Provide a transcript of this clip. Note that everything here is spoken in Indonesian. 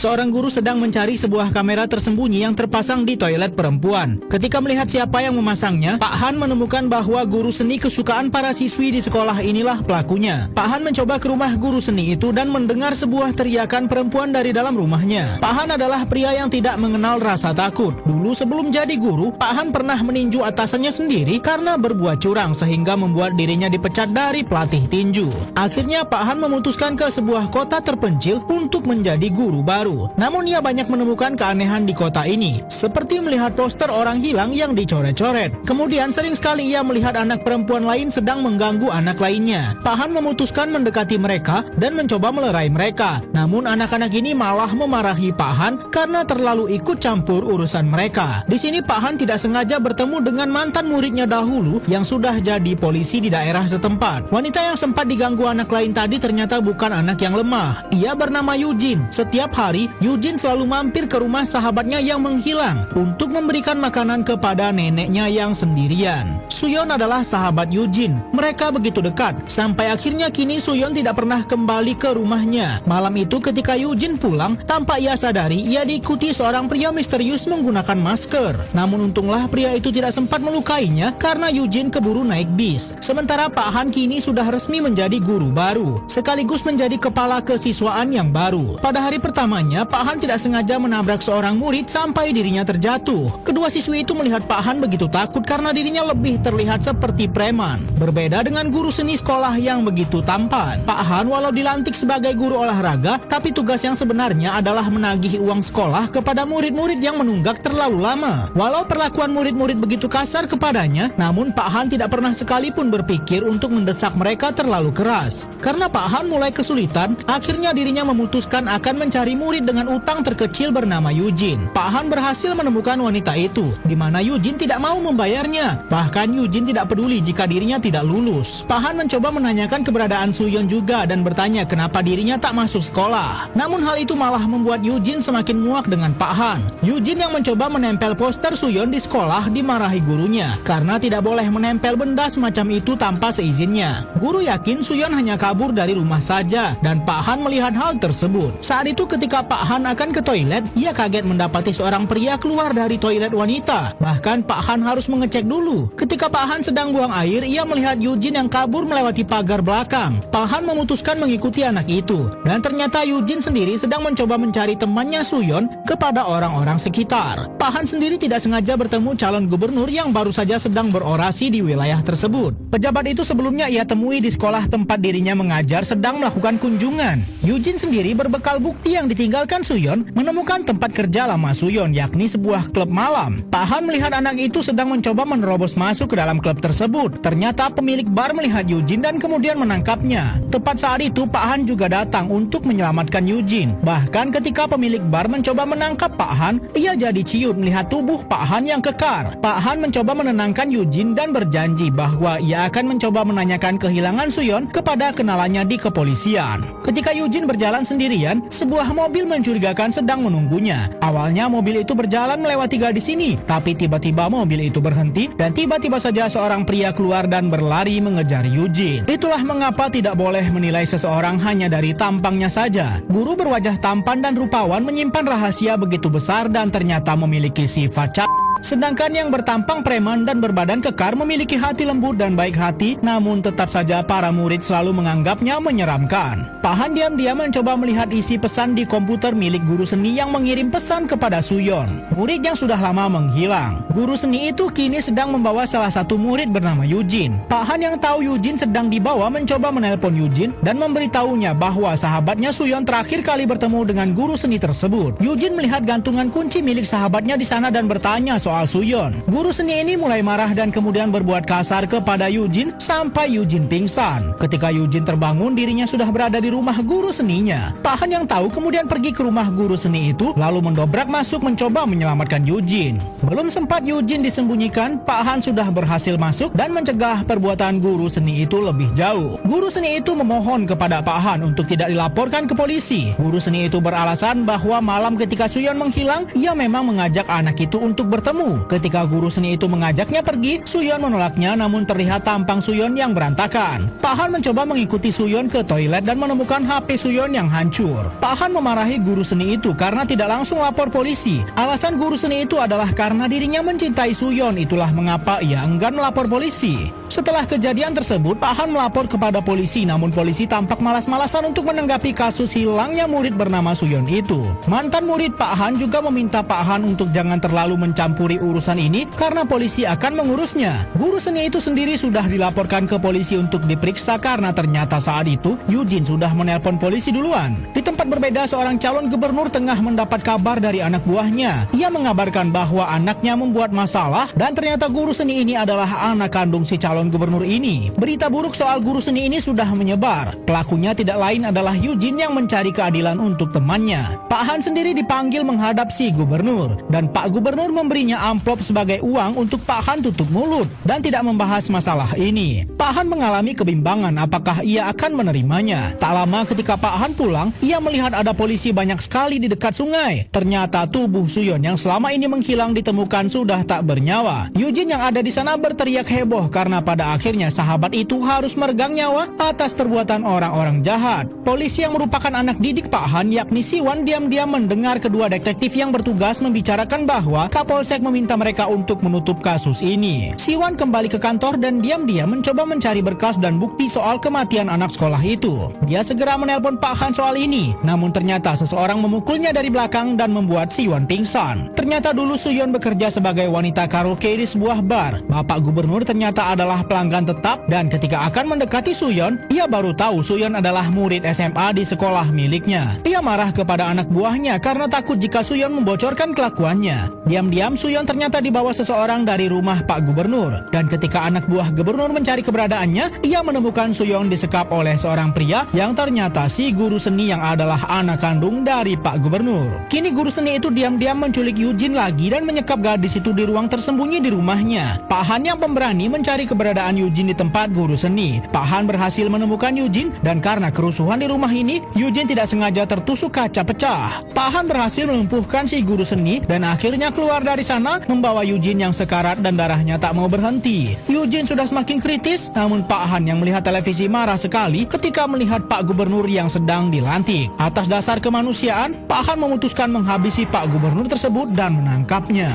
Seorang guru sedang mencari sebuah kamera tersembunyi yang terpasang di toilet perempuan. Ketika melihat siapa yang memasangnya, Pak Han menemukan bahwa guru seni kesukaan para siswi di sekolah inilah pelakunya. Pak Han mencoba ke rumah guru seni itu dan mendengar sebuah teriakan perempuan dari dalam rumahnya. Pak Han adalah pria yang tidak mengenal rasa takut. Dulu sebelum jadi guru, Pak Han pernah meninju atasannya sendiri karena berbuat curang sehingga membuat dirinya dipecat dari pelatih tinju. Akhirnya Pak Han memutuskan ke sebuah kota terpencil untuk menjadi guru baru. Namun ia banyak menemukan keanehan di kota ini, seperti melihat poster orang hilang yang dicoret-coret. Kemudian sering sekali ia melihat anak perempuan lain sedang mengganggu anak lainnya. Pak Han memutuskan mendekati mereka dan mencoba melerai mereka. Namun anak-anak ini malah memarahi Pak Han karena terlalu ikut campur urusan mereka. Di sini Pak Han tidak sengaja bertemu dengan mantan muridnya dahulu yang sudah jadi polisi di daerah setempat. Wanita yang sempat diganggu anak lain tadi ternyata bukan anak yang lemah. Ia bernama Eugene. Setiap hari, Eugene selalu mampir ke rumah sahabatnya yang menghilang untuk memberikan makanan kepada neneknya yang sendirian. Suyon adalah sahabat Eugene. Mereka begitu dekat, sampai akhirnya kini Suyon tidak pernah kembali ke rumahnya. Malam itu ketika Eugene pulang, tanpa ia sadari, ia diikuti seorang pria misterius menggunakan masker. Namun untunglah pria itu tidak sempat melukainya karena Eugene keburu naik bis. Sementara Pak Han kini sudah resmi menjadi guru baru, sekaligus menjadi kepala kesiswaan yang baru. Pada hari pertamanya, Pak Han tidak sengaja menabrak seorang murid sampai dirinya terjatuh. Kedua siswi itu melihat Pak Han begitu takut karena dirinya lebih terlihat seperti preman. Berbeda dengan guru seni sekolah yang begitu tampan. Pak Han walau dilantik sebagai guru olahraga, tapi tugas yang sebenarnya adalah menagih uang sekolah kepada murid-murid yang menunggak terlalu lama. Walau perlakuan murid-murid begitu kasar kepadanya, namun Pak Han tidak pernah sekalipun berpikir untuk mendesak mereka terlalu keras. Karena Pak Han mulai kesulitan, akhirnya dirinya memutuskan akan mencari murid dengan utang terkecil bernama Eugene. Pak Han berhasil menemukan wanita itu, di mana Eugene tidak mau membayarnya. Bahkan Eugene tidak peduli jika dirinya tidak lulus. Pak Han mencoba menanyakan keberadaan Suyon juga dan bertanya kenapa dirinya tak masuk sekolah. Namun hal itu malah membuat Eugene semakin muak dengan Pak Han. Eugene yang mencoba menempel poster Suyon di sekolah dimarahi gurunya karena tidak boleh menempel benda semacam itu tanpa seizinnya. Guru yakin Suyon hanya kabur dari rumah saja dan Pak Han melihat hal tersebut. Saat itu ketika Pak Han akan ke toilet, ia kaget mendapati seorang pria keluar dari toilet wanita. Bahkan Pak Han harus mengecek dulu. Ketika Pak Han sedang buang air, ia melihat Eugene yang kabur melewati pagar belakang. Pak Han memutuskan mengikuti anak itu. Dan ternyata Eugene sendiri sedang mencoba mencari temannya Suyon kepada orang-orang sekitar. Pak Han sendiri tidak sengaja bertemu calon gubernur yang baru saja sedang berorasi di wilayah tersebut. Pejabat itu sebelumnya ia temui di sekolah tempat dirinya mengajar sedang melakukan kunjungan. Eugene sendiri berbekal bukti yang ditinggalkan Suyon menemukan tempat kerja lama Suyon, yakni sebuah klub malam. Pak Han melihat anak itu sedang mencoba menerobos masuk ke dalam klub tersebut. Ternyata pemilik bar melihat Eugene dan kemudian menangkapnya. Tepat saat itu Pak Han juga datang untuk menyelamatkan Eugene. Bahkan ketika pemilik bar mencoba menangkap Pak Han, ia jadi ciut melihat tubuh Pak Han yang kekar. Pak Han mencoba menenangkan Eugene dan berjanji bahwa ia akan mencoba menanyakan kehilangan Suyon kepada kenalannya di kepolisian. Ketika Eugene berjalan sendirian, sebuah mobil mencurigakan sedang menunggunya. Awalnya mobil itu berjalan melewati gadis ini, tapi tiba-tiba mobil itu berhenti dan tiba-tiba saja seorang pria keluar dan berlari mengejar Eugene. Itulah mengapa tidak boleh menilai seseorang hanya dari tampangnya saja. Guru berwajah tampan dan rupawan menyimpan rahasia begitu besar dan ternyata memiliki sifat sedangkan yang bertampang preman dan berbadan kekar memiliki hati lembut dan baik hati, namun tetap saja para murid selalu menganggapnya menyeramkan. Pak Han diam-diam mencoba melihat isi pesan di komputer milik guru seni yang mengirim pesan kepada Suyon, murid yang sudah lama menghilang. Guru seni itu kini sedang membawa salah satu murid bernama Eugene. Pak Han yang tahu Eugene sedang dibawa mencoba menelpon Eugene dan memberitahunya bahwa sahabatnya Suyon terakhir kali bertemu dengan guru seni tersebut. Eugene melihat gantungan kunci milik sahabatnya di sana dan bertanya soal Suyon. Guru seni ini mulai marah dan kemudian berbuat kasar kepada Eugene sampai Eugene pingsan. Ketika Eugene terbangun, dirinya sudah berada di rumah guru seninya. Pak Han yang tahu kemudian pergi ke rumah guru seni itu lalu mendobrak masuk mencoba menyelamatkan Eugene. Belum sempat Eugene disembunyikan, Pak Han sudah berhasil masuk dan mencegah perbuatan guru seni itu lebih jauh. Guru seni itu memohon kepada Pak Han untuk tidak dilaporkan ke polisi. Guru seni itu beralasan bahwa malam ketika Suyon menghilang, ia memang mengajak anak itu untuk bertemu bertemu. Ketika guru seni itu mengajaknya pergi, Suyon menolaknya namun terlihat tampang Suyon yang berantakan. Pak Han mencoba mengikuti Suyon ke toilet dan menemukan HP Suyon yang hancur. Pak Han memarahi guru seni itu karena tidak langsung lapor polisi. Alasan guru seni itu adalah karena dirinya mencintai Suyon, itulah mengapa ia enggan melapor polisi. Setelah kejadian tersebut, Pak Han melapor kepada polisi, namun polisi tampak malas-malasan untuk menanggapi kasus hilangnya murid bernama Suyon itu. Mantan murid Pak Han juga meminta Pak Han untuk jangan terlalu mencampuri urusan ini karena polisi akan mengurusnya. Guru seni itu sendiri sudah dilaporkan ke polisi untuk diperiksa karena ternyata saat itu Eugene sudah menelpon polisi duluan. Di tempat berbeda, seorang calon gubernur tengah mendapat kabar dari anak buahnya. Ia mengabarkan bahwa anaknya membuat masalah dan ternyata guru seni ini adalah anak kandung si calon gubernur ini. Berita buruk soal guru seni ini sudah menyebar. Pelakunya tidak lain adalah Eugene yang mencari keadilan untuk temannya. Pak Han sendiri dipanggil menghadap si gubernur dan Pak Gubernur memberinya amplop sebagai uang untuk Pak Han tutup mulut dan tidak membahas masalah ini. Pak Han mengalami kebimbangan apakah ia akan menerimanya. Tak lama ketika Pak Han pulang, ia melihat ada polisi banyak sekali di dekat sungai. Ternyata tubuh Suyon yang selama ini menghilang ditemukan sudah tak bernyawa. Eugene yang ada di sana berteriak heboh karena pada akhirnya sahabat itu harus meregang nyawa atas perbuatan orang-orang jahat. Polisi yang merupakan anak didik Pak Han yakni Siwan diam-diam mendengar kedua detektif yang bertugas membicarakan bahwa Kapolsek meminta mereka untuk menutup kasus ini. Siwan kembali ke kantor dan diam-diam mencoba mencari berkas dan bukti soal kematian anak sekolah itu. Dia segera menelpon Pak Han soal ini, namun ternyata seseorang memukulnya dari belakang dan membuat Siwan pingsan. Ternyata dulu Suyon bekerja sebagai wanita karaoke di sebuah bar. Bapak Gubernur ternyata adalah pelanggan tetap dan ketika akan mendekati Suyon, ia baru tahu Suyon adalah murid SMA di sekolah miliknya. Ia marah kepada anak buahnya karena takut jika Suyon membocorkan kelakuannya. Diam-diam Suyon ternyata dibawa seseorang dari rumah Pak Gubernur dan ketika anak buah gubernur mencari keberadaannya, ia menemukan Suyon disekap oleh seorang pria yang ternyata si guru seni yang adalah anak kandung dari Pak Gubernur. Kini guru seni itu diam-diam menculik Eugene lagi dan menyekap gadis itu di ruang tersembunyi di rumahnya. Pak Han yang pemberani mencari keberadaan Eugene di tempat guru seni. Pak Han berhasil menemukan Eugene dan karena kerusuhan di rumah ini, Eugene tidak sengaja tertusuk kaca pecah. Pak Han berhasil melumpuhkan si guru seni dan akhirnya keluar dari sana membawa Eugene yang sekarat dan darahnya tak mau berhenti. Eugene sudah semakin kritis, namun Pak Han yang melihat televisi marah sekali ketika melihat Pak Gubernur yang sedang dilantik. Atas dasar kemanusiaan, Pak Han memutuskan menghabisi Pak Gubernur tersebut dan menangkapnya.